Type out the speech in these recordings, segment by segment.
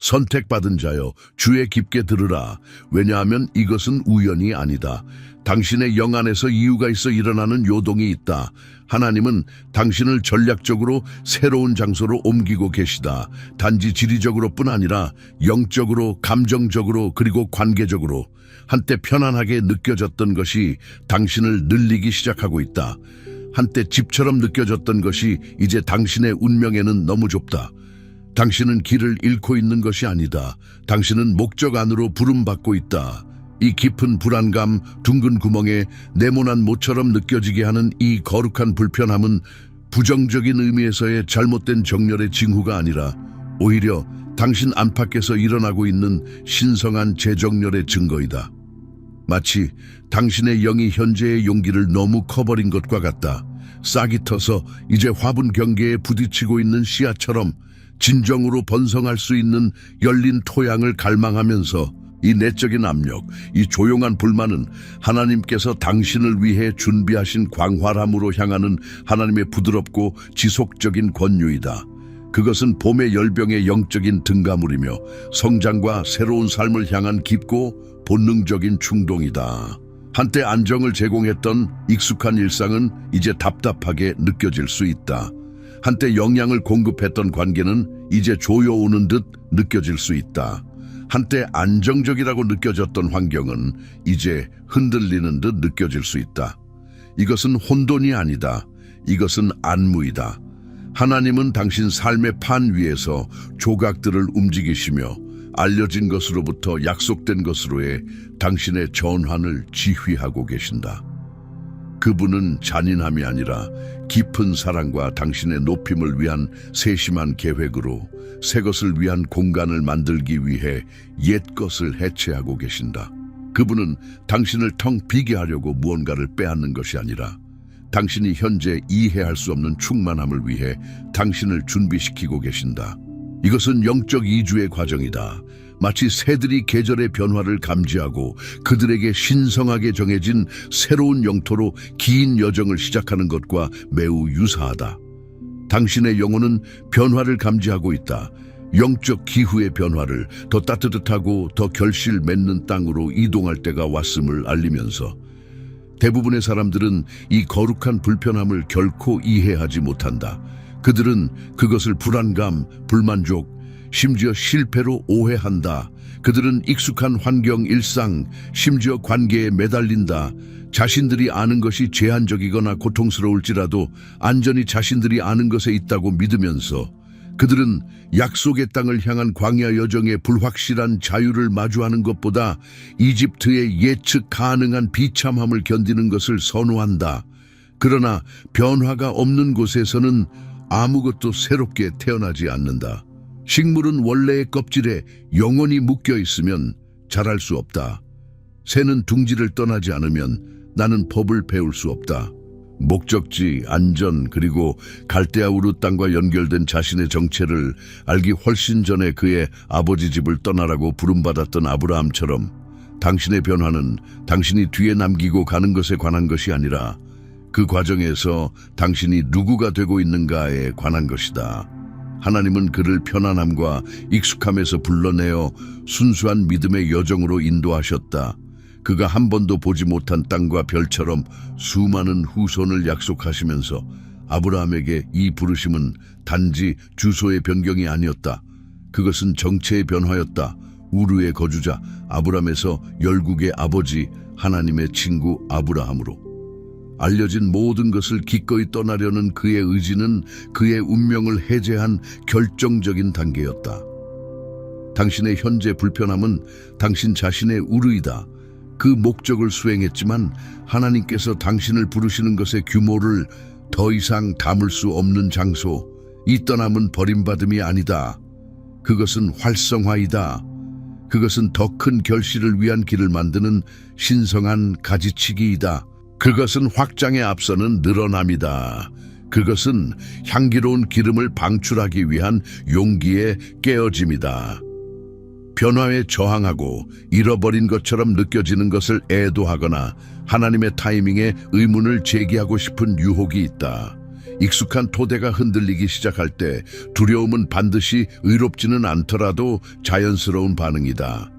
선택받은 자여, 주의 깊게 들으라. 왜냐하면 이것은 우연이 아니다. 당신의 영 안에서 이유가 있어 일어나는 요동이 있다. 하나님은 당신을 전략적으로 새로운 장소로 옮기고 계시다. 단지 지리적으로뿐 아니라 영적으로, 감정적으로, 그리고 관계적으로. 한때 편안하게 느껴졌던 것이 당신을 늘리기 시작하고 있다. 한때 집처럼 느껴졌던 것이 이제 당신의 운명에는 너무 좁다. 당신은 길을 잃고 있는 것이 아니다. 당신은 목적 안으로 부름받고 있다. 이 깊은 불안감, 둥근 구멍에 네모난 모처럼 느껴지게 하는 이 거룩한 불편함은 부정적인 의미에서의 잘못된 정렬의 징후가 아니라 오히려 당신 안팎에서 일어나고 있는 신성한 재정렬의 증거이다. 마치 당신의 영이 현재의 용기를 너무 커버린 것과 같다. 싹이 터서 이제 화분 경계에 부딪히고 있는 씨앗처럼 진정으로 번성할 수 있는 열린 토양을 갈망하면서 이 내적인 압력, 이 조용한 불만은 하나님께서 당신을 위해 준비하신 광활함으로 향하는 하나님의 부드럽고 지속적인 권유이다. 그것은 봄의 열병의 영적인 등가물이며 성장과 새로운 삶을 향한 깊고 본능적인 충동이다. 한때 안정을 제공했던 익숙한 일상은 이제 답답하게 느껴질 수 있다. 한때 영향을 공급했던 관계는 이제 조여오는 듯 느껴질 수 있다. 한때 안정적이라고 느껴졌던 환경은 이제 흔들리는 듯 느껴질 수 있다. 이것은 혼돈이 아니다. 이것은 안무이다. 하나님은 당신 삶의 판 위에서 조각들을 움직이시며 알려진 것으로부터 약속된 것으로의 당신의 전환을 지휘하고 계신다. 그분은 잔인함이 아니라 깊은 사랑과 당신의 높임을 위한 세심한 계획으로 새 것을 위한 공간을 만들기 위해 옛 것을 해체하고 계신다. 그분은 당신을 텅 비게 하려고 무언가를 빼앗는 것이 아니라 당신이 현재 이해할 수 없는 충만함을 위해 당신을 준비시키고 계신다. 이것은 영적 이주의 과정이다. 마치 새들이 계절의 변화를 감지하고 그들에게 신성하게 정해진 새로운 영토로 긴 여정을 시작하는 것과 매우 유사하다. 당신의 영혼은 변화를 감지하고 있다. 영적 기후의 변화를 더 따뜻하고 더 결실 맺는 땅으로 이동할 때가 왔음을 알리면서 대부분의 사람들은 이 거룩한 불편함을 결코 이해하지 못한다. 그들은 그것을 불안감, 불만족, 심지어 실패로 오해한다. 그들은 익숙한 환경, 일상, 심지어 관계에 매달린다. 자신들이 아는 것이 제한적이거나 고통스러울지라도 안전히 자신들이 아는 것에 있다고 믿으면서 그들은 약속의 땅을 향한 광야 여정의 불확실한 자유를 마주하는 것보다 이집트의 예측 가능한 비참함을 견디는 것을 선호한다. 그러나 변화가 없는 곳에서는 아무것도 새롭게 태어나지 않는다. 식물은 원래의 껍질에 영원히 묶여 있으면 자랄 수 없다. 새는 둥지를 떠나지 않으면 나는 법을 배울 수 없다. 목적지, 안전, 그리고 갈대아우르 땅과 연결된 자신의 정체를 알기 훨씬 전에 그의 아버지 집을 떠나라고 부름받았던 아브라함처럼 당신의 변화는 당신이 뒤에 남기고 가는 것에 관한 것이 아니라 그 과정에서 당신이 누구가 되고 있는가에 관한 것이다. 하나님은 그를 편안함과 익숙함에서 불러내어 순수한 믿음의 여정으로 인도하셨다. 그가 한 번도 보지 못한 땅과 별처럼 수많은 후손을 약속하시면서 아브라함에게 이 부르심은 단지 주소의 변경이 아니었다. 그것은 정체의 변화였다. 우르의 거주자 아브람에서 열국의 아버지 하나님의 친구 아브라함으로. 알려진 모든 것을 기꺼이 떠나려는 그의 의지는 그의 운명을 해제한 결정적인 단계였다. 당신의 현재 불편함은 당신 자신의 우르이다. 그 목적을 수행했지만 하나님께서 당신을 부르시는 것의 규모를 더 이상 담을 수 없는 장소, 이 떠남은 버림받음이 아니다. 그것은 활성화이다. 그것은 더 큰 결실을 위한 길을 만드는 신성한 가지치기이다. 그것은 확장에 앞서는 늘어남이다. 그것은 향기로운 기름을 방출하기 위한 용기의 깨어짐이다. 변화에 저항하고 잃어버린 것처럼 느껴지는 것을 애도하거나 하나님의 타이밍에 의문을 제기하고 싶은 유혹이 있다. 익숙한 토대가 흔들리기 시작할 때 두려움은 반드시 의롭지는 않더라도 자연스러운 반응이다.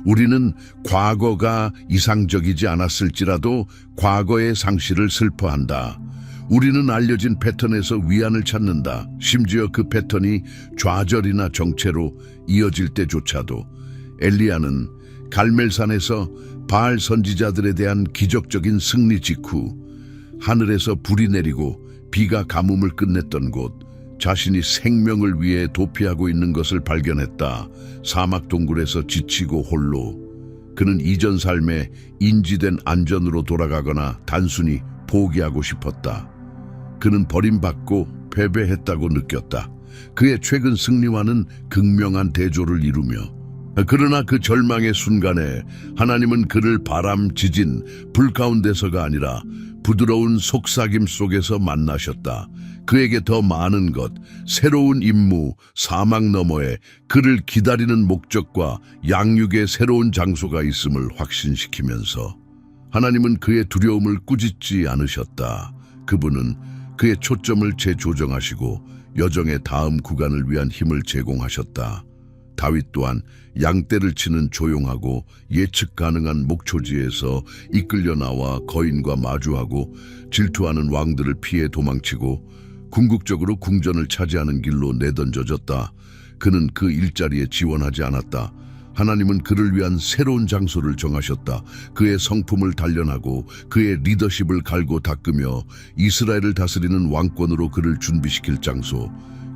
우리는 과거가 이상적이지 않았을지라도 과거의 상실을 슬퍼한다. 우리는 알려진 패턴에서 위안을 찾는다. 심지어 그 패턴이 좌절이나 정체로 이어질 때조차도. 엘리야는 갈멜산에서 바알 선지자들에 대한 기적적인 승리 직후 하늘에서 불이 내리고 비가 가뭄을 끝냈던 곳, 자신이 생명을 위해 도피하고 있는 것을 발견했다. 사막 동굴에서 지치고 홀로. 그는 이전 삶에 인지된 안전으로 돌아가거나 단순히 포기하고 싶었다. 그는 버림받고 패배했다고 느꼈다. 그의 최근 승리와는 극명한 대조를 이루며, 그러나 그 절망의 순간에 하나님은 그를 바람, 지진, 불 가운데서가 아니라 부드러운 속삭임 속에서 만나셨다. 그에게 더 많은 것, 새로운 임무, 사막 너머에 그를 기다리는 목적과 양육의 새로운 장소가 있음을 확신시키면서 하나님은 그의 두려움을 꾸짖지 않으셨다. 그분은 그의 초점을 재조정하시고 여정의 다음 구간을 위한 힘을 제공하셨다. 다윗 또한 양떼를 치는 조용하고 예측 가능한 목초지에서 이끌려 나와 거인과 마주하고 질투하는 왕들을 피해 도망치고 궁극적으로 궁전을 차지하는 길로 내던져졌다. 그는 그 일자리에 지원하지 않았다. 하나님은 그를 위한 새로운 장소를 정하셨다. 그의 성품을 단련하고 그의 리더십을 갈고 닦으며 이스라엘을 다스리는 왕권으로 그를 준비시킬 장소.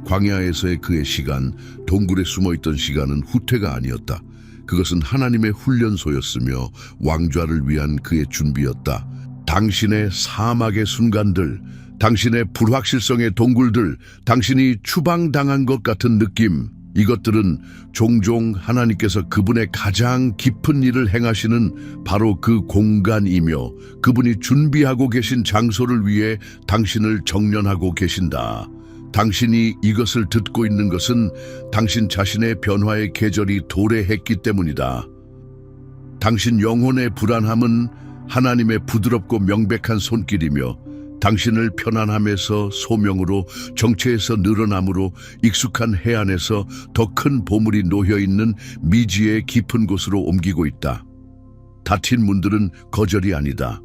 광야에서의 그의 시간, 동굴에 숨어있던 시간은 후퇴가 아니었다. 그것은 하나님의 훈련소였으며 왕좌를 위한 그의 준비였다. 당신의 사막의 순간들, 당신의 불확실성의 동굴들, 당신이 추방당한 것 같은 느낌, 이것들은 종종 하나님께서 그분의 가장 깊은 일을 행하시는 바로 그 공간이며 그분이 준비하고 계신 장소를 위해 당신을 정련하고 계신다. 당신이 이것을 듣고 있는 것은 당신 자신의 변화의 계절이 도래했기 때문이다. 당신 영혼의 불안함은 하나님의 부드럽고 명백한 손길이며 당신을 편안함에서 소명으로, 정체에서 늘어남으로, 익숙한 해안에서 더 큰 보물이 놓여있는 미지의 깊은 곳으로 옮기고 있다. 닫힌 문들은 거절이 아니다.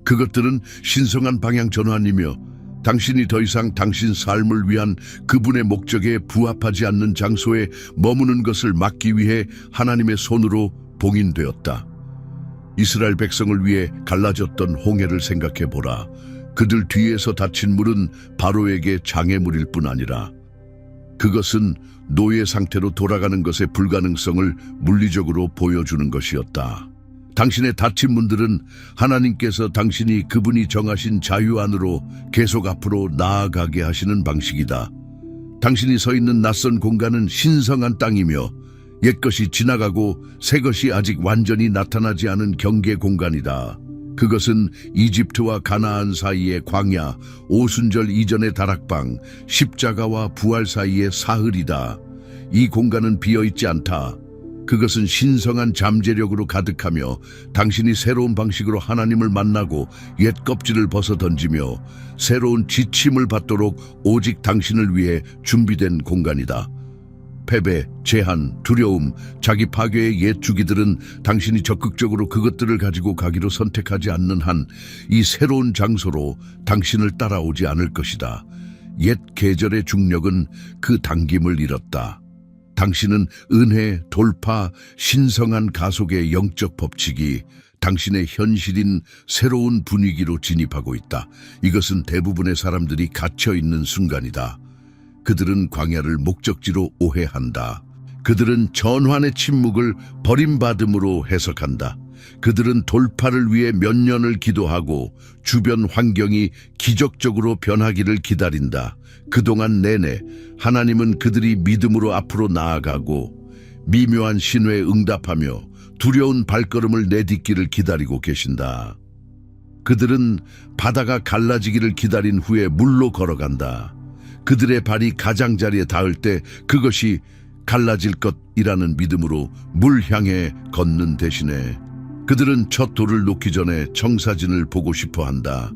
그것들은 신성한 방향 전환이며 당신이 더 이상 당신 삶을 위한 그분의 목적에 부합하지 않는 장소에 머무는 것을 막기 위해 하나님의 손으로 봉인되었다. 이스라엘 백성을 위해 갈라졌던 홍해를 생각해보라. 그들 뒤에서 닫힌 물은 바로에게 장애물일 뿐 아니라 그것은 노예 상태로 돌아가는 것의 불가능성을 물리적으로 보여주는 것이었다. 당신의 닫힌 문들은 하나님께서 당신이 그분이 정하신 자유 안으로 계속 앞으로 나아가게 하시는 방식이다. 당신이 서 있는 낯선 공간은 신성한 땅이며 옛것이 지나가고 새것이 아직 완전히 나타나지 않은 경계 공간이다. 그것은 이집트와 가나안 사이의 광야, 오순절 이전의 다락방, 십자가와 부활 사이의 사흘이다. 이 공간은 비어있지 않다. 그것은 신성한 잠재력으로 가득하며 당신이 새로운 방식으로 하나님을 만나고 옛 껍질을 벗어 던지며 새로운 지침을 받도록 오직 당신을 위해 준비된 공간이다. 패배, 제한, 두려움, 자기 파괴의 옛 주기들은 당신이 적극적으로 그것들을 가지고 가기로 선택하지 않는 한 이 새로운 장소로 당신을 따라오지 않을 것이다. 옛 계절의 중력은 그 당김을 잃었다. 당신은 은혜, 돌파, 신성한 가속의 영적 법칙이 당신의 현실인 새로운 분위기로 진입하고 있다. 이것은 대부분의 사람들이 갇혀있는 순간이다. 그들은 광야를 목적지로 오해한다. 그들은 전환의 침묵을 버림받음으로 해석한다. 그들은 돌파를 위해 몇 년을 기도하고 주변 환경이 기적적으로 변하기를 기다린다. 그동안 내내 하나님은 그들이 믿음으로 앞으로 나아가고 미묘한 신호에 응답하며 두려운 발걸음을 내딛기를 기다리고 계신다. 그들은 바다가 갈라지기를 기다린 후에 물로 걸어간다. 그들의 발이 가장자리에 닿을 때 그것이 갈라질 것이라는 믿음으로 물 향해 걷는 대신에 그들은 첫 돌을 놓기 전에 청사진을 보고 싶어 한다.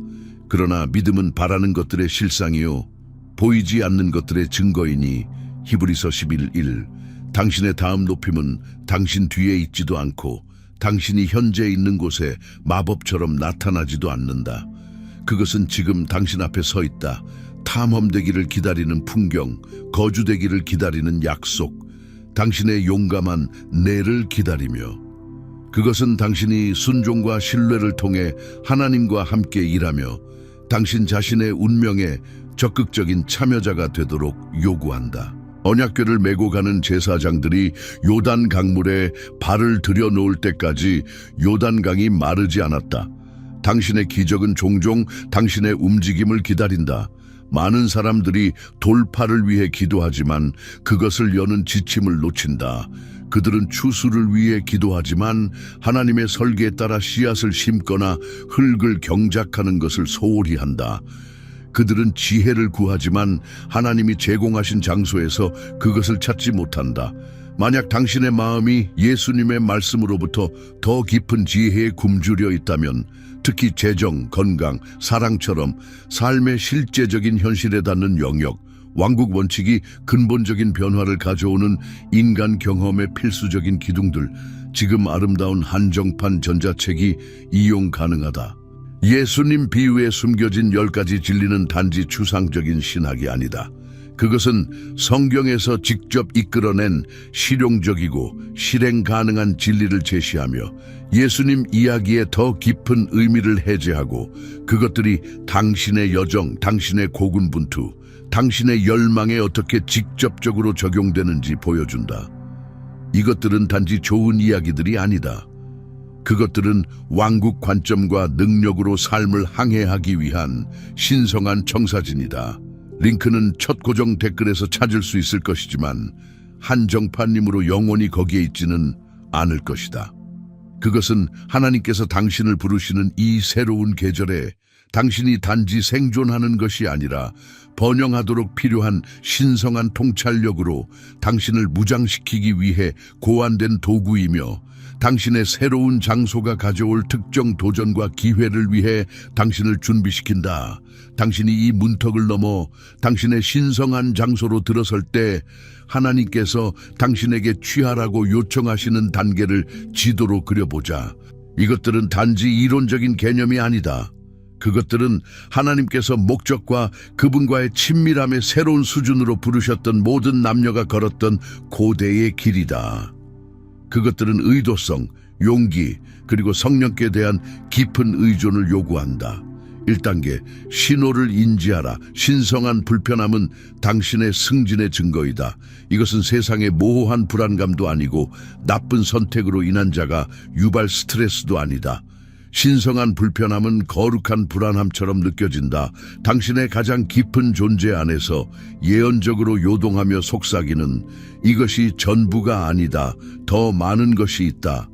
그러나 믿음은 바라는 것들의 실상이요 보이지 않는 것들의 증거이니 히브리서 11:1. 당신의 다음 높임은 당신 뒤에 있지도 않고 당신이 현재 있는 곳에 마법처럼 나타나지도 않는다. 그것은 지금 당신 앞에 서 있다. 탐험되기를 기다리는 풍경, 거주되기를 기다리는 약속, 당신의 용감한 내를 기다리며, 그것은 당신이 순종과 신뢰를 통해 하나님과 함께 일하며 당신 자신의 운명에 적극적인 참여자가 되도록 요구한다. 언약궤를 메고 가는 제사장들이 요단 강물에 발을 들여놓을 때까지 요단강이 마르지 않았다. 당신의 기적은 종종 당신의 움직임을 기다린다. 많은 사람들이 돌파를 위해 기도하지만 그것을 여는 지침을 놓친다. 그들은 추수를 위해 기도하지만 하나님의 설계에 따라 씨앗을 심거나 흙을 경작하는 것을 소홀히 한다. 그들은 지혜를 구하지만 하나님이 제공하신 장소에서 그것을 찾지 못한다. 만약 당신의 마음이 예수님의 말씀으로부터 더 깊은 지혜에 굶주려 있다면, 특히 재정, 건강, 사랑처럼 삶의 실제적인 현실에 닿는 영역, 왕국 원칙이 근본적인 변화를 가져오는 인간 경험의 필수적인 기둥들, 지금 아름다운 한정판 전자책이 이용 가능하다. 예수님 비유에 숨겨진 10가지 진리는 단지 추상적인 신학이 아니다. 그것은 성경에서 직접 이끌어낸 실용적이고 실행 가능한 진리를 제시하며 예수님 이야기에 더 깊은 의미를 해제하고 그것들이 당신의 여정, 당신의 고군분투, 당신의 열망에 어떻게 직접적으로 적용되는지 보여준다. 이것들은 단지 좋은 이야기들이 아니다. 그것들은 왕국 관점과 능력으로 삶을 항해하기 위한 신성한 청사진이다. 링크는 첫 고정 댓글에서 찾을 수 있을 것이지만 한정판님으로 영원히 거기에 있지는 않을 것이다. 그것은 하나님께서 당신을 부르시는 이 새로운 계절에 당신이 단지 생존하는 것이 아니라 번영하도록 필요한 신성한 통찰력으로 당신을 무장시키기 위해 고안된 도구이며 당신의 새로운 장소가 가져올 특정 도전과 기회를 위해 당신을 준비시킨다. 당신이 이 문턱을 넘어 당신의 신성한 장소로 들어설 때 하나님께서 당신에게 취하라고 요청하시는 단계를 지도로 그려보자. 이것들은 단지 이론적인 개념이 아니다. 그것들은 하나님께서 목적과 그분과의 친밀함의 새로운 수준으로 부르셨던 모든 남녀가 걸었던 고대의 길이다. 그것들은 의도성, 용기, 그리고 성령께 대한 깊은 의존을 요구한다. 1단계, 신호를 인지하라. 신성한 불편함은 당신의 승진의 증거이다. 이것은 세상의 모호한 불안감도 아니고 나쁜 선택으로 인한 자가 유발 스트레스도 아니다. 신성한 불편함은 거룩한 불안함처럼 느껴진다. 당신의 가장 깊은 존재 안에서 예언적으로 요동하며 속삭이는 이것이 전부가 아니다. 더 많은 것이 있다.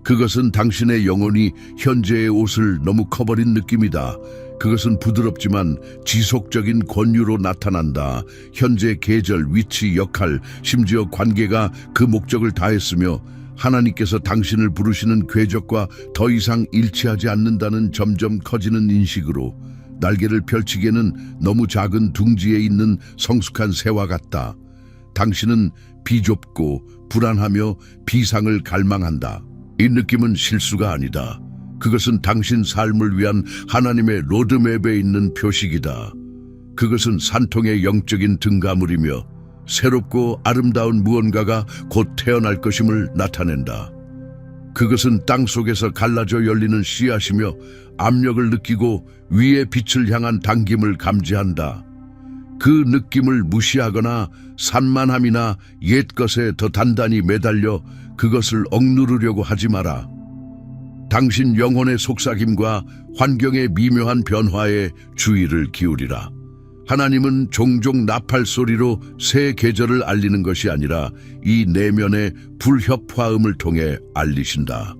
그것은 당신의 영혼이 현재의 옷을 너무 커버린 느낌이다. 그것은 부드럽지만 지속적인 권유로 나타난다. 현재 계절, 위치, 역할, 심지어 관계가 그 목적을 다했으며 하나님께서 당신을 부르시는 궤적과 더 이상 일치하지 않는다는 점점 커지는 인식으로 날개를 펼치기에는 너무 작은 둥지에 있는 성숙한 새와 같다. 당신은 비좁고 불안하며 비상을 갈망한다. 이 느낌은 실수가 아니다. 그것은 당신 삶을 위한 하나님의 로드맵에 있는 표식이다. 그것은 산통의 영적인 등가물이며 새롭고 아름다운 무언가가 곧 태어날 것임을 나타낸다. 그것은 땅 속에서 갈라져 열리는 씨앗이며 압력을 느끼고 위의 빛을 향한 당김을 감지한다. 그 느낌을 무시하거나 산만함이나 옛것에 더 단단히 매달려 그것을 억누르려고 하지 마라. 당신 영혼의 속삭임과 환경의 미묘한 변화에 주의를 기울이라. 하나님은 종종 나팔 소리로 새 계절을 알리는 것이 아니라 이 내면의 불협화음을 통해 알리신다.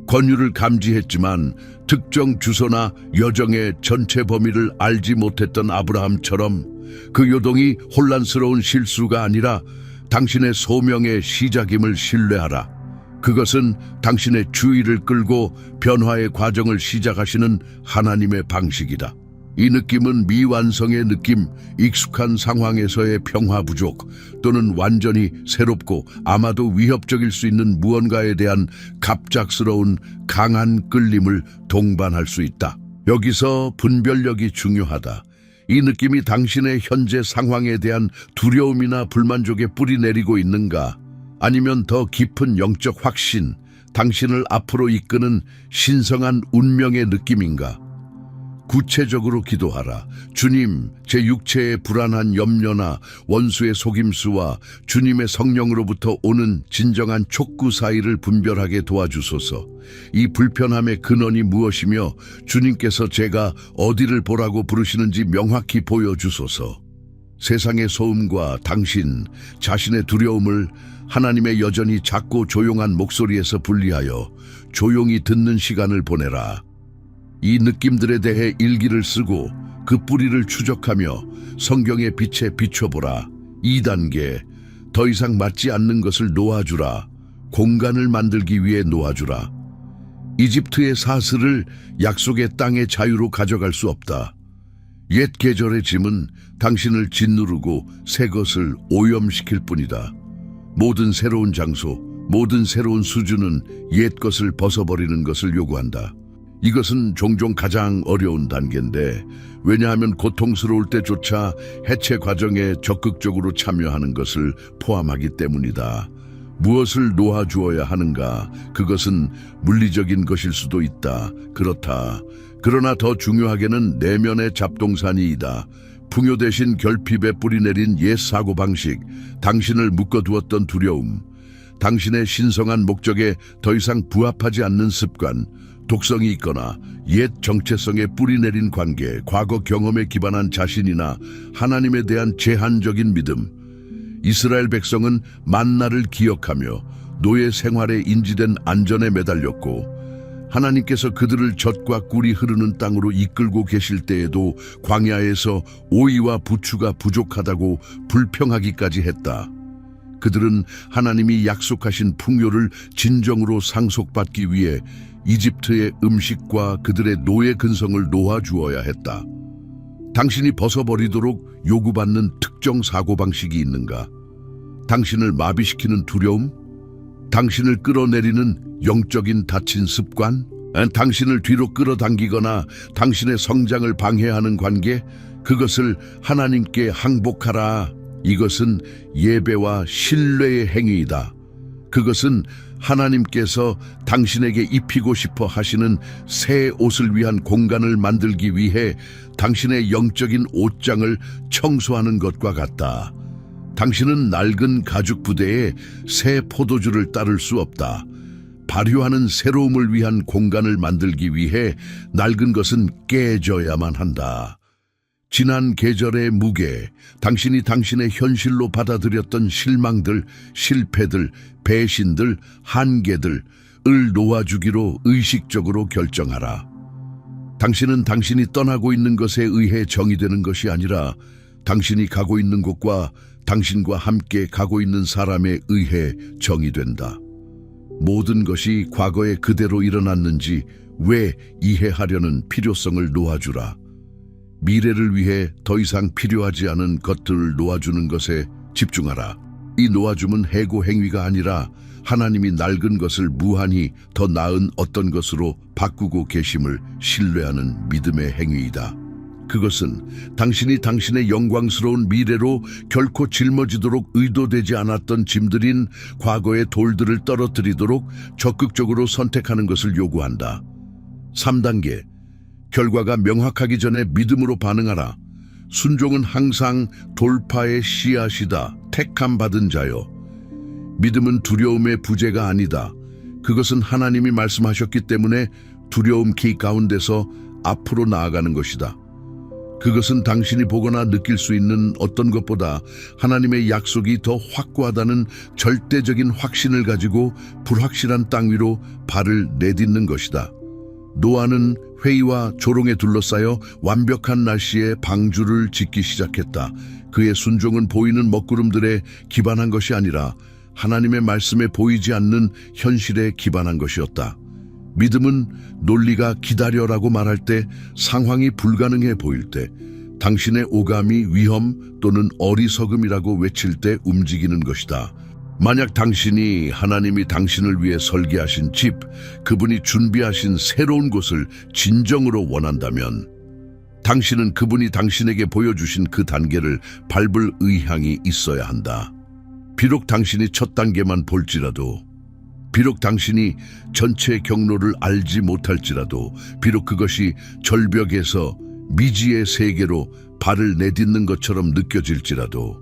권유를 감지했지만 특정 주소나 여정의 전체 범위를 알지 못했던 아브라함처럼 그 요동이 혼란스러운 실수가 아니라 당신의 소명의 시작임을 신뢰하라. 그것은 당신의 주의를 끌고 변화의 과정을 시작하시는 하나님의 방식이다. 이 느낌은 미완성의 느낌, 익숙한 상황에서의 평화 부족, 또는 완전히 새롭고 아마도 위협적일 수 있는 무언가에 대한 갑작스러운 강한 끌림을 동반할 수 있다. 여기서 분별력이 중요하다. 이 느낌이 당신의 현재 상황에 대한 두려움이나 불만족에 뿌리 내리고 있는가? 아니면 더 깊은 영적 확신, 당신을 앞으로 이끄는 신성한 운명의 느낌인가? 구체적으로 기도하라. 주님, 제 육체의 불안한 염려나 원수의 속임수와 주님의 성령으로부터 오는 진정한 촉구 사이를 분별하게 도와주소서. 이 불편함의 근원이 무엇이며 주님께서 제가 어디를 보라고 부르시는지 명확히 보여주소서. 세상의 소음과 당신 자신의 두려움을 하나님의 여전히 작고 조용한 목소리에서 분리하여 조용히 듣는 시간을 보내라. 이 느낌들에 대해 일기를 쓰고 그 뿌리를 추적하며 성경의 빛에 비춰보라. 2단계, 더 이상 맞지 않는 것을 놓아주라. 공간을 만들기 위해 놓아주라. 이집트의 사슬을 약속의 땅의 자유로 가져갈 수 없다. 옛 계절의 짐은 당신을 짓누르고 새 것을 오염시킬 뿐이다. 모든 새로운 장소, 모든 새로운 수준은 옛 것을 벗어버리는 것을 요구한다. 이것은 종종 가장 어려운 단계인데, 왜냐하면 고통스러울 때조차 해체 과정에 적극적으로 참여하는 것을 포함하기 때문이다. 무엇을 놓아주어야 하는가? 그것은 물리적인 것일 수도 있다. 그렇다. 그러나 더 중요하게는 내면의 잡동사니이다. 풍요 대신 결핍에 뿌리내린 옛 사고방식, 당신을 묶어두었던 두려움, 당신의 신성한 목적에 더 이상 부합하지 않는 습관, 독성이 있거나 옛 정체성에 뿌리내린 관계, 과거 경험에 기반한 자신이나 하나님에 대한 제한적인 믿음. 이스라엘 백성은 만나를 기억하며 노예 생활에 인지된 안전에 매달렸고, 하나님께서 그들을 젖과 꿀이 흐르는 땅으로 이끌고 계실 때에도 광야에서 오이와 부추가 부족하다고 불평하기까지 했다. 그들은 하나님이 약속하신 풍요를 진정으로 상속받기 위해 이집트의 음식과 그들의 노예 근성을 놓아주어야 했다. 당신이 벗어버리도록 요구받는 특정 사고방식이 있는가? 당신을 마비시키는 두려움? 당신을 끌어내리는 영적인 닫힌 습관? 당신을 뒤로 끌어당기거나 당신의 성장을 방해하는 관계? 그것을 하나님께 항복하라. 이것은 예배와 신뢰의 행위이다. 그것은 하나님께서 당신에게 입히고 싶어 하시는 새 옷을 위한 공간을 만들기 위해 당신의 영적인 옷장을 청소하는 것과 같다. 당신은 낡은 가죽 부대에 새 포도주를 따를 수 없다. 발효하는 새로움을 위한 공간을 만들기 위해 낡은 것은 깨져야만 한다. 지난 계절의 무게, 당신이 당신의 현실로 받아들였던 실망들, 실패들, 배신들, 한계들을 놓아주기로 의식적으로 결정하라. 당신은 당신이 떠나고 있는 것에 의해 정의되는 것이 아니라 당신이 가고 있는 곳과 당신과 함께 가고 있는 사람에 의해 정의된다. 모든 것이 과거에 그대로 일어났는지 왜 이해하려는 필요성을 놓아주라. 미래를 위해 더 이상 필요하지 않은 것들을 놓아주는 것에 집중하라. 이 놓아줌은 해고 행위가 아니라 하나님이 낡은 것을 무한히 더 나은 어떤 것으로 바꾸고 계심을 신뢰하는 믿음의 행위이다. 그것은 당신이 당신의 영광스러운 미래로 결코 짊어지도록 의도되지 않았던 짐들인 과거의 돌들을 떨어뜨리도록 적극적으로 선택하는 것을 요구한다. 3단계, 결과가 명확하기 전에 믿음으로 반응하라. 순종은 항상 돌파의 씨앗이다. 택함 받은 자여. 믿음은 두려움의 부재가 아니다. 그것은 하나님이 말씀하셨기 때문에 두려움 기 가운데서 앞으로 나아가는 것이다. 그것은 당신이 보거나 느낄 수 있는 어떤 것보다 하나님의 약속이 더 확고하다는 절대적인 확신을 가지고 불확실한 땅 위로 발을 내딛는 것이다. 노아는 회의와 조롱에 둘러싸여 완벽한 날씨에 방주를 짓기 시작했다. 그의 순종은 보이는 먹구름들에 기반한 것이 아니라 하나님의 말씀에 보이지 않는 현실에 기반한 것이었다. 믿음은 논리가 기다려라고 말할 때, 상황이 불가능해 보일 때, 당신의 오감이 위험 또는 어리석음이라고 외칠 때 움직이는 것이다. 만약 당신이 하나님이 당신을 위해 설계하신 집, 그분이 준비하신 새로운 곳을 진정으로 원한다면 당신은 그분이 당신에게 보여주신 그 단계를 밟을 의향이 있어야 한다. 비록 당신이 첫 단계만 볼지라도, 비록 당신이 전체 경로를 알지 못할지라도, 비록 그것이 절벽에서 미지의 세계로 발을 내딛는 것처럼 느껴질지라도,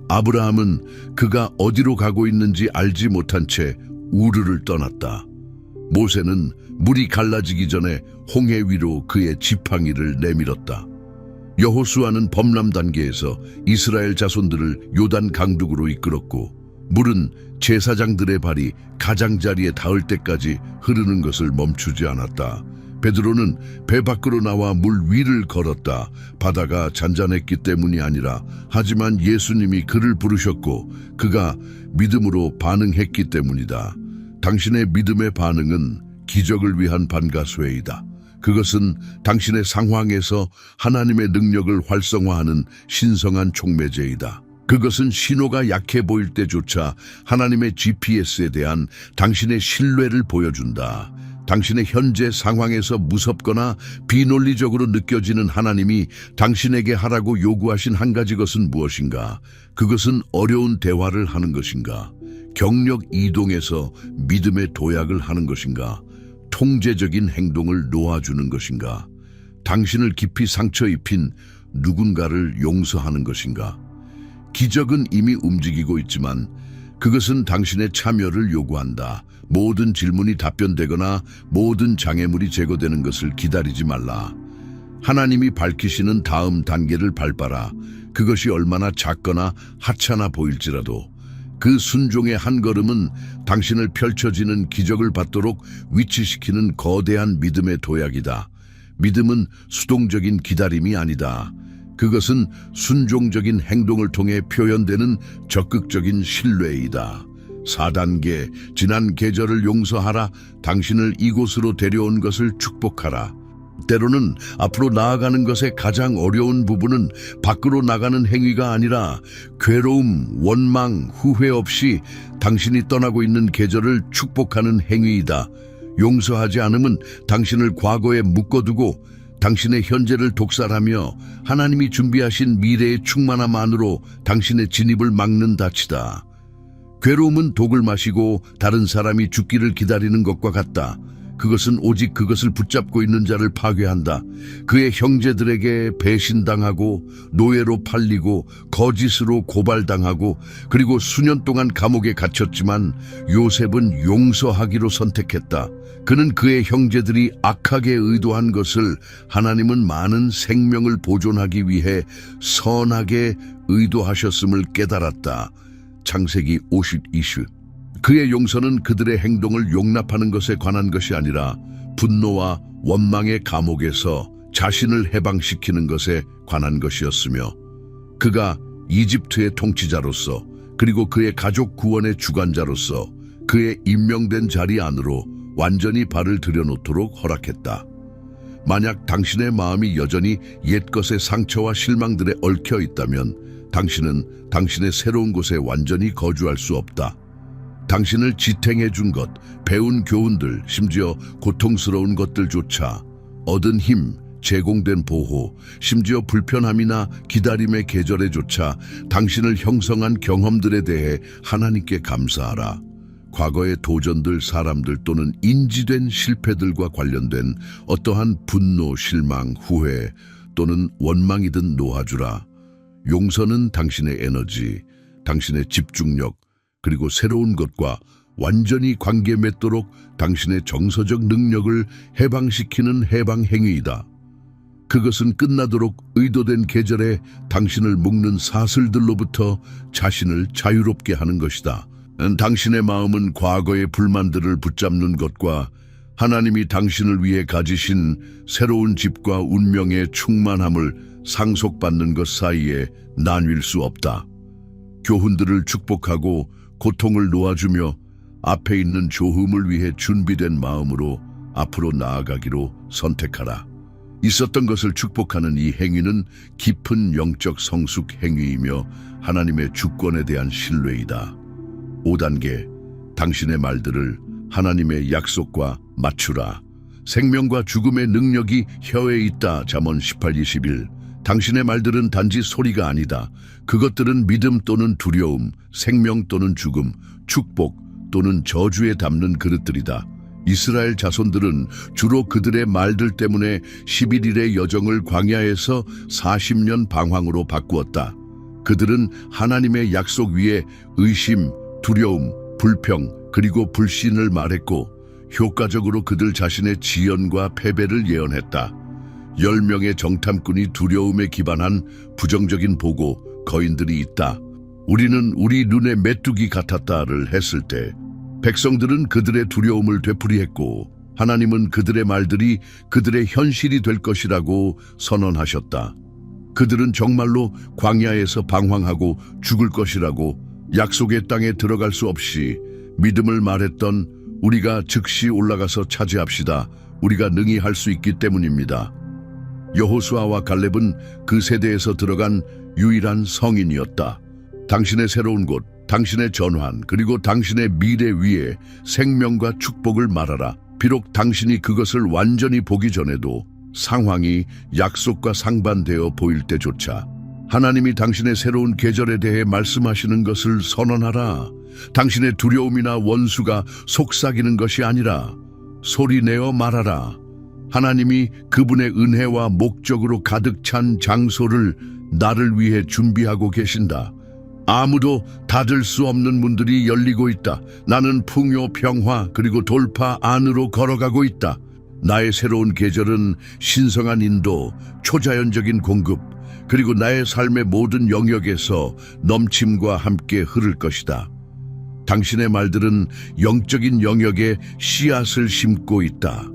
아브라함은 그가 어디로 가고 있는지 알지 못한 채 우르를 떠났다. 모세는 물이 갈라지기 전에 홍해 위로 그의 지팡이를 내밀었다. 여호수아는 범람 단계에서 이스라엘 자손들을 요단 강둑으로 이끌었고, 물은 제사장들의 발이 가장자리에 닿을 때까지 흐르는 것을 멈추지 않았다. 베드로는 배 밖으로 나와 물 위를 걸었다. 바다가 잔잔했기 때문이 아니라, 하지만 예수님이 그를 부르셨고 그가 믿음으로 반응했기 때문이다. 당신의 믿음의 반응은 기적을 위한 반가쇠이다. 그것은 당신의 상황에서 하나님의 능력을 활성화하는 신성한 촉매제이다. 그것은 신호가 약해 보일 때조차 하나님의 GPS에 대한 당신의 신뢰를 보여준다. 당신의 현재 상황에서 무섭거나 비논리적으로 느껴지는 하나님이 당신에게 하라고 요구하신 한 가지 것은 무엇인가? 그것은 어려운 대화를 하는 것인가? 경력 이동에서 믿음의 도약을 하는 것인가? 통제적인 행동을 놓아주는 것인가? 당신을 깊이 상처 입힌 누군가를 용서하는 것인가? 기적은 이미 움직이고 있지만 그것은 당신의 참여를 요구한다. 모든 질문이 답변되거나 모든 장애물이 제거되는 것을 기다리지 말라. 하나님이 밝히시는 다음 단계를 밟아라. 그것이 얼마나 작거나 하찮아 보일지라도 그 순종의 한 걸음은 당신을 펼쳐지는 기적을 받도록 위치시키는 거대한 믿음의 도약이다. 믿음은 수동적인 기다림이 아니다. 그것은 순종적인 행동을 통해 표현되는 적극적인 신뢰이다. 4단계, 지난 계절을 용서하라. 당신을 이곳으로 데려온 것을 축복하라. 때로는 앞으로 나아가는 것의 가장 어려운 부분은 밖으로 나가는 행위가 아니라 괴로움, 원망, 후회 없이 당신이 떠나고 있는 계절을 축복하는 행위이다. 용서하지 않으면 당신을 과거에 묶어두고 당신의 현재를 독살하며 하나님이 준비하신 미래의 충만함 안으로 당신의 진입을 막는 닻이다. 괴로움은 독을 마시고 다른 사람이 죽기를 기다리는 것과 같다. 그것은 오직 그것을 붙잡고 있는 자를 파괴한다. 그의 형제들에게 배신당하고 노예로 팔리고 거짓으로 고발당하고 그리고 수년 동안 감옥에 갇혔지만 요셉은 용서하기로 선택했다. 그는 그의 형제들이 악하게 의도한 것을 하나님은 많은 생명을 보존하기 위해 선하게 의도하셨음을 깨달았다. 창세기 52슈. 그의 용서는 그들의 행동을 용납하는 것에 관한 것이 아니라 분노와 원망의 감옥에서 자신을 해방시키는 것에 관한 것이었으며, 그가 이집트의 통치자로서 그리고 그의 가족 구원의 주관자로서 그의 임명된 자리 안으로 완전히 발을 들여놓도록 허락했다. 만약 당신의 마음이 여전히 옛것의 상처와 실망들에 얽혀 있다면 당신은 당신의 새로운 곳에 완전히 거주할 수 없다. 당신을 지탱해 준 것, 배운 교훈들, 심지어 고통스러운 것들조차, 얻은 힘, 제공된 보호, 심지어 불편함이나 기다림의 계절에조차 당신을 형성한 경험들에 대해 하나님께 감사하라. 과거의 도전들, 사람들 또는 인지된 실패들과 관련된 어떠한 분노, 실망, 후회 또는 원망이든 놓아주라. 용서는 당신의 에너지, 당신의 집중력, 그리고 새로운 것과 완전히 관계 맺도록 당신의 정서적 능력을 해방시키는 해방 행위이다. 그것은 끝나도록 의도된 계절에 당신을 묶는 사슬들로부터 자신을 자유롭게 하는 것이다. 당신의 마음은 과거의 불만들을 붙잡는 것과 하나님이 당신을 위해 가지신 새로운 집과 운명의 충만함을 상속받는 것 사이에 나뉠 수 없다. 교훈들을 축복하고 고통을 놓아주며 앞에 있는 조음을 위해 준비된 마음으로 앞으로 나아가기로 선택하라. 있었던 것을 축복하는 이 행위는 깊은 영적 성숙 행위이며 하나님의 주권에 대한 신뢰이다. 5단계, 당신의 말들을 하나님의 약속과 맞추라. 생명과 죽음의 능력이 혀에 있다. 잠언 18:21. 당신의 말들은 단지 소리가 아니다. 그것들은 믿음 또는 두려움, 생명 또는 죽음, 축복 또는 저주에 담는 그릇들이다. 이스라엘 자손들은 주로 그들의 말들 때문에 11일의 여정을 광야에서 40년 방황으로 바꾸었다. 그들은 하나님의 약속 위에 의심, 두려움, 불평, 그리고 불신을 말했고 효과적으로 그들 자신의 지연과 패배를 예언했다. 10명의 정탐꾼이 두려움에 기반한 부정적인 보고 거인들이 있다. 우리는 우리 눈에 메뚜기 같았다를 했을 때 백성들은 그들의 두려움을 되풀이했고 하나님은 그들의 말들이 그들의 현실이 될 것이라고 선언하셨다. 그들은 정말로 광야에서 방황하고 죽을 것이라고 약속의 땅에 들어갈 수 없이 믿음을 말했던 우리가 즉시 올라가서 차지합시다. 우리가 능히 할 수 있기 때문입니다. 여호수아와 갈렙은 그 세대에서 들어간 유일한 성인이었다. 당신의 새로운 곳, 당신의 전환, 그리고 당신의 미래 위에 생명과 축복을 말하라. 비록 당신이 그것을 완전히 보기 전에도 상황이 약속과 상반되어 보일 때조차 하나님이 당신의 새로운 계절에 대해 말씀하시는 것을 선언하라. 당신의 두려움이나 원수가 속삭이는 것이 아니라 소리내어 말하라. 하나님이 그분의 은혜와 목적으로 가득 찬 장소를 나를 위해 준비하고 계신다. 아무도 닫을 수 없는 문들이 열리고 있다. 나는 풍요, 평화, 그리고 돌파 안으로 걸어가고 있다. 나의 새로운 계절은 신성한 인도, 초자연적인 공급, 그리고 나의 삶의 모든 영역에서 넘침과 함께 흐를 것이다. 당신의 말들은 영적인 영역에 씨앗을 심고 있다.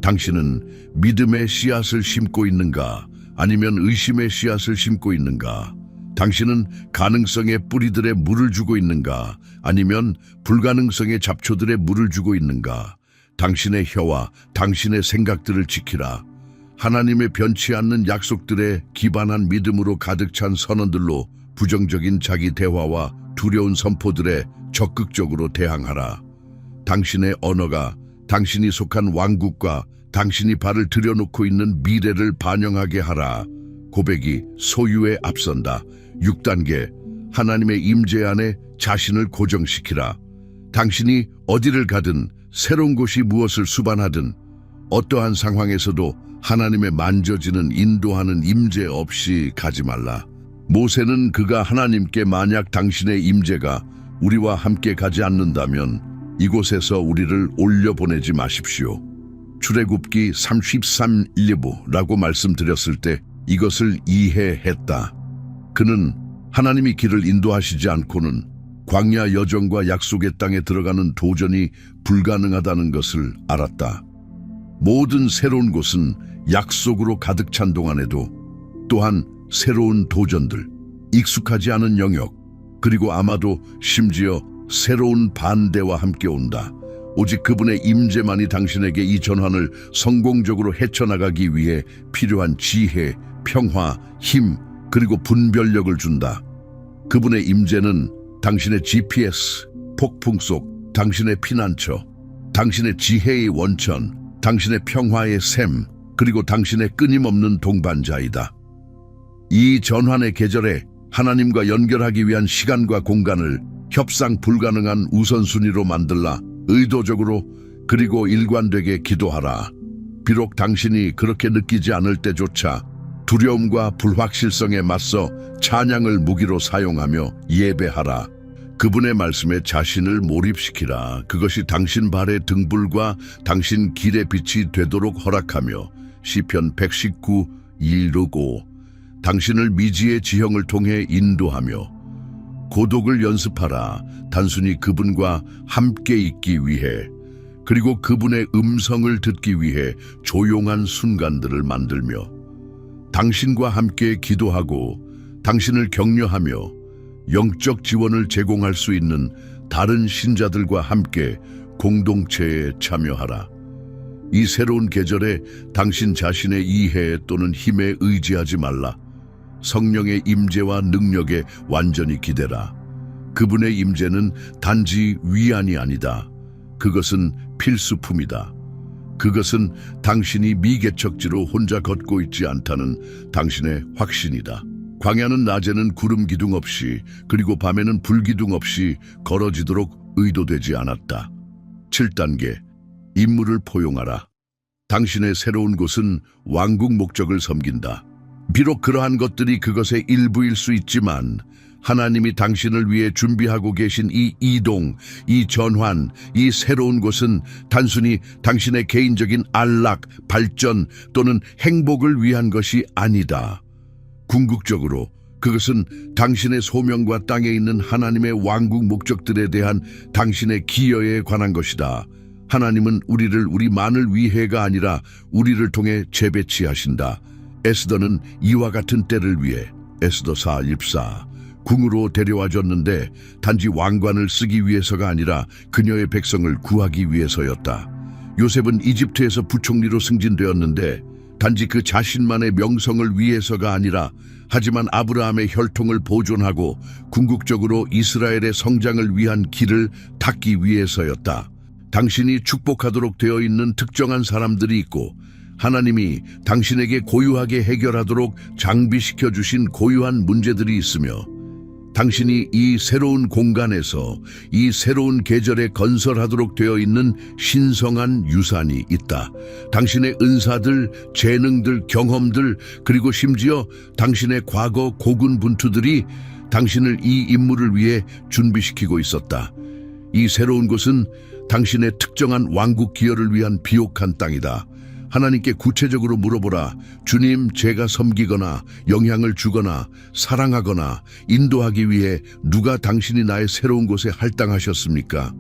당신은 믿음의 씨앗을 심고 있는가? 아니면 의심의 씨앗을 심고 있는가? 당신은 가능성의 뿌리들에 물을 주고 있는가? 아니면 불가능성의 잡초들에 물을 주고 있는가? 당신의 혀와 당신의 생각들을 지키라. 하나님의 변치 않는 약속들에 기반한 믿음으로 가득 찬 선언들로 부정적인 자기 대화와 두려운 선포들에 적극적으로 대항하라. 당신의 언어가 당신이 속한 왕국과 당신이 발을 들여놓고 있는 미래를 반영하게 하라. 고백이 소유에 앞선다. 6단계, 하나님의 임재 안에 자신을 고정시키라. 당신이 어디를 가든 새로운 곳이 무엇을 수반하든 어떠한 상황에서도 하나님의 만져지는 인도하는 임재 없이 가지 말라. 모세는 그가 하나님께 만약 당신의 임재가 우리와 함께 가지 않는다면 이곳에서 우리를 올려보내지 마십시오. 출애굽기 33:1라고 말씀드렸을 때 이것을 이해했다. 그는 하나님이 길을 인도하시지 않고는 광야 여정과 약속의 땅에 들어가는 도전이 불가능하다는 것을 알았다. 모든 새로운 곳은 약속으로 가득 찬 동안에도 또한 새로운 도전들, 익숙하지 않은 영역, 그리고 아마도 심지어 새로운 반대와 함께 온다. 오직 그분의 임재만이 당신에게 이 전환을 성공적으로 헤쳐나가기 위해 필요한 지혜, 평화, 힘, 그리고 분별력을 준다. 그분의 임재는 당신의 GPS, 폭풍 속 당신의 피난처, 당신의 지혜의 원천, 당신의 평화의 샘, 그리고 당신의 끊임없는 동반자이다. 이 전환의 계절에 하나님과 연결하기 위한 시간과 공간을 협상 불가능한 우선순위로 만들라. 의도적으로 그리고 일관되게 기도하라. 비록 당신이 그렇게 느끼지 않을 때조차 두려움과 불확실성에 맞서 찬양을 무기로 사용하며 예배하라. 그분의 말씀에 자신을 몰입시키라. 그것이 당신 발의 등불과 당신 길의 빛이 되도록 허락하며 시편 119:1-5 당신을 미지의 지형을 통해 인도하며 고독을 연습하라. 단순히 그분과 함께 있기 위해 그리고 그분의 음성을 듣기 위해 조용한 순간들을 만들며 당신과 함께 기도하고 당신을 격려하며 영적 지원을 제공할 수 있는 다른 신자들과 함께 공동체에 참여하라. 이 새로운 계절에 당신 자신의 이해 또는 힘에 의지하지 말라. 성령의 임재와 능력에 완전히 기대라. 그분의 임재는 단지 위안이 아니다. 그것은 필수품이다. 그것은 당신이 미개척지로 혼자 걷고 있지 않다는 당신의 확신이다. 광야는 낮에는 구름 기둥 없이 그리고 밤에는 불 기둥 없이 걸어지도록 의도되지 않았다. 7단계, 임무를 포용하라. 당신의 새로운 곳은 왕국 목적을 섬긴다. 비록 그러한 것들이 그것의 일부일 수 있지만 하나님이 당신을 위해 준비하고 계신 이 이동, 이 전환, 이 새로운 곳은 단순히 당신의 개인적인 안락, 발전 또는 행복을 위한 것이 아니다. 궁극적으로 그것은 당신의 소명과 땅에 있는 하나님의 왕국 목적들에 대한 당신의 기여에 관한 것이다. 하나님은 우리를 우리만을 위해가 아니라 우리를 통해 재배치하신다. 에스더는 이와 같은 때를 위해 에스더 4:14 궁으로 데려와줬는데 단지 왕관을 쓰기 위해서가 아니라 그녀의 백성을 구하기 위해서였다. 요셉은 이집트에서 부총리로 승진되었는데 단지 그 자신만의 명성을 위해서가 아니라 하지만 아브라함의 혈통을 보존하고 궁극적으로 이스라엘의 성장을 위한 길을 닫기 위해서였다. 당신이 축복하도록 되어 있는 특정한 사람들이 있고 하나님이 당신에게 고유하게 해결하도록 장비시켜 주신 고유한 문제들이 있으며 당신이 이 새로운 공간에서 이 새로운 계절에 건설하도록 되어 있는 신성한 유산이 있다. 당신의 은사들, 재능들, 경험들, 그리고 심지어 당신의 과거 고군분투들이 당신을 이 임무를 위해 준비시키고 있었다. 이 새로운 곳은 당신의 특정한 왕국 기여를 위한 비옥한 땅이다. 하나님께 구체적으로 물어보라. 주님, 제가 섬기거나 영향을 주거나 사랑하거나 인도하기 위해 누가 당신이 나의 새로운 곳에 할당하셨습니까?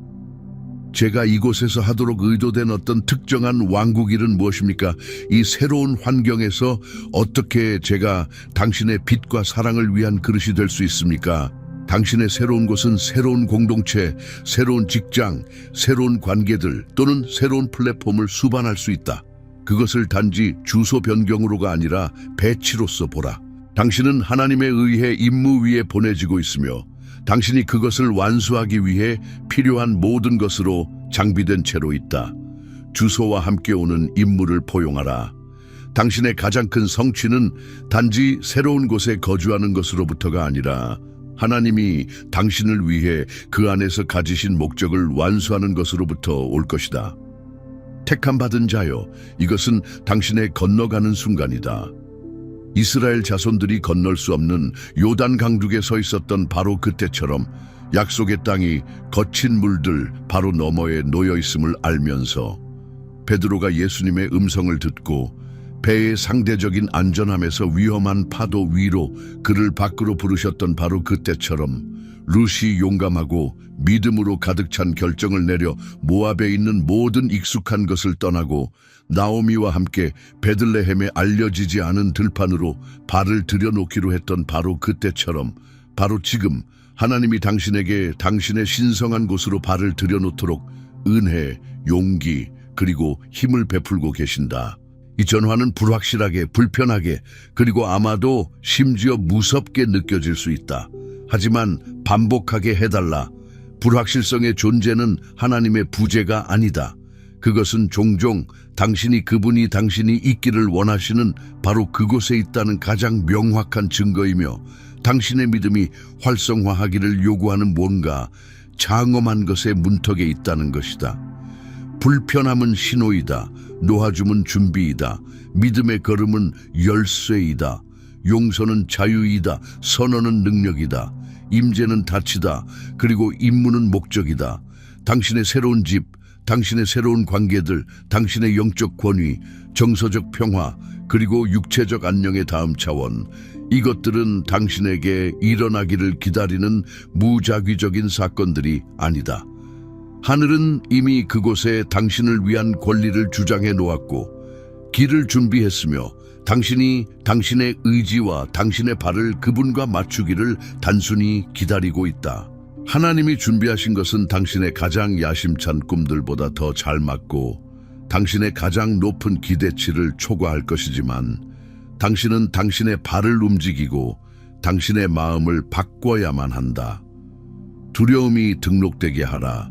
제가 이곳에서 하도록 의도된 어떤 특정한 왕국 일은 무엇입니까? 이 새로운 환경에서 어떻게 제가 당신의 빛과 사랑을 위한 그릇이 될 수 있습니까? 당신의 새로운 곳은 새로운 공동체, 새로운 직장, 새로운 관계들 또는 새로운 플랫폼을 수반할 수 있다. 그것을 단지 주소 변경으로가 아니라 배치로서 보라. 당신은 하나님에 의해 임무 위에 보내지고 있으며 당신이 그것을 완수하기 위해 필요한 모든 것으로 장비된 채로 있다. 주소와 함께 오는 임무를 포용하라. 당신의 가장 큰 성취는 단지 새로운 곳에 거주하는 것으로부터가 아니라 하나님이 당신을 위해 그 안에서 가지신 목적을 완수하는 것으로부터 올 것이다. 택함 받은 자여, 이것은 당신의 건너가는 순간이다. 이스라엘 자손들이 건널 수 없는 요단 강둑에 서 있었던 바로 그때처럼 약속의 땅이 거친 물들 바로 너머에 놓여 있음을 알면서 베드로가 예수님의 음성을 듣고 배의 상대적인 안전함에서 위험한 파도 위로 그를 밖으로 부르셨던 바로 그때처럼 룻이 용감하고 믿음으로 가득 찬 결정을 내려 모압에 있는 모든 익숙한 것을 떠나고 나오미와 함께 베들레헴에 알려지지 않은 들판으로 발을 들여놓기로 했던 바로 그때처럼 바로 지금 하나님이 당신에게 당신의 신성한 곳으로 발을 들여놓도록 은혜, 용기, 그리고 힘을 베풀고 계신다. 이 전환은 불확실하게, 불편하게, 그리고 아마도 심지어 무섭게 느껴질 수 있다. 하지만 반복하게 해달라. 불확실성의 존재는 하나님의 부재가 아니다. 그것은 종종 그분이 당신이 있기를 원하시는 바로 그곳에 있다는 가장 명확한 증거이며 당신의 믿음이 활성화하기를 요구하는 뭔가 장엄한 것의 문턱에 있다는 것이다. 불편함은 신호이다. 놓아줌은 준비이다. 믿음의 걸음은 열쇠이다. 용서는 자유이다. 선언은 능력이다. 임재는 닫히다. 그리고 임무는 목적이다. 당신의 새로운 집, 당신의 새로운 관계들, 당신의 영적 권위, 정서적 평화, 그리고 육체적 안녕의 다음 차원, 이것들은 당신에게 일어나기를 기다리는 무작위적인 사건들이 아니다. 하늘은 이미 그곳에 당신을 위한 권리를 주장해 놓았고 길을 준비했으며 당신이 당신의 의지와 당신의 발을 그분과 맞추기를 단순히 기다리고 있다. 하나님이 준비하신 것은 당신의 가장 야심찬 꿈들보다 더 잘 맞고 당신의 가장 높은 기대치를 초과할 것이지만 당신은 당신의 발을 움직이고 당신의 마음을 바꿔야만 한다. 두려움이 등록되게 하라.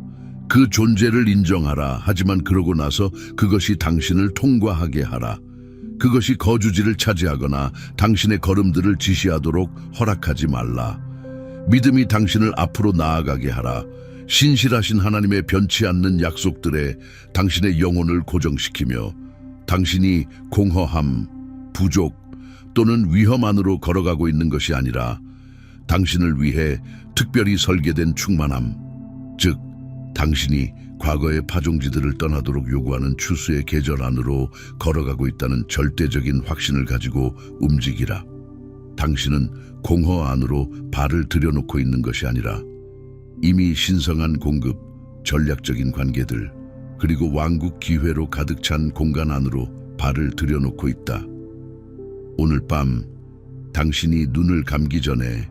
그 존재를 인정하라. 하지만 그러고 나서 그것이 당신을 통과하게 하라. 그것이 거주지를 차지하거나 당신의 걸음들을 지시하도록 허락하지 말라. 믿음이 당신을 앞으로 나아가게 하라. 신실하신 하나님의 변치 않는 약속들에 당신의 영혼을 고정시키며 당신이 공허함, 부족 또는 위험 안으로 걸어가고 있는 것이 아니라 당신을 위해 특별히 설계된 충만함, 즉 당신이 과거의 파종지들을 떠나도록 요구하는 추수의 계절 안으로 걸어가고 있다는 절대적인 확신을 가지고 움직이라. 당신은 공허 안으로 발을 들여놓고 있는 것이 아니라 이미 신성한 공급, 전략적인 관계들, 그리고 왕국 기회로 가득 찬 공간 안으로 발을 들여놓고 있다. 오늘 밤 당신이 눈을 감기 전에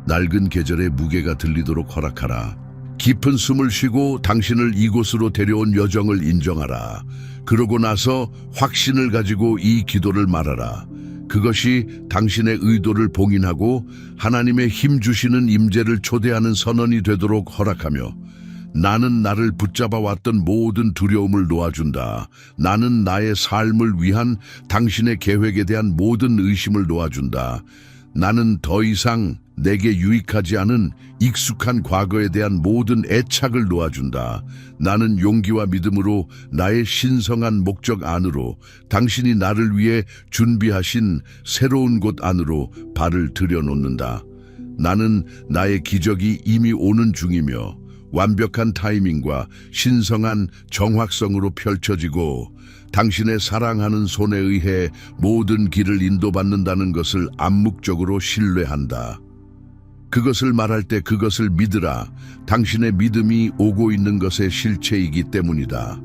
낡은 계절의 무게가 들리도록 허락하라. 깊은 숨을 쉬고 당신을 이곳으로 데려온 여정을 인정하라. 그러고 나서 확신을 가지고 이 기도를 말하라. 그것이 당신의 의도를 봉인하고 하나님의 힘 주시는 임재를 초대하는 선언이 되도록 허락하며 나는 나를 붙잡아 왔던 모든 두려움을 놓아준다. 나는 나의 삶을 위한 당신의 계획에 대한 모든 의심을 놓아준다. 나는 더 이상 내게 유익하지 않은 익숙한 과거에 대한 모든 애착을 놓아준다. 나는 용기와 믿음으로 나의 신성한 목적 안으로 당신이 나를 위해 준비하신 새로운 곳 안으로 발을 들여놓는다. 나는 나의 기적이 이미 오는 중이며 완벽한 타이밍과 신성한 정확성으로 펼쳐지고 당신의 사랑하는 손에 의해 모든 길을 인도받는다는 것을 암묵적으로 신뢰한다. 그것을 말할 때 그것을 믿으라. 당신의 믿음이 오고 있는 것의 실체이기 때문이다.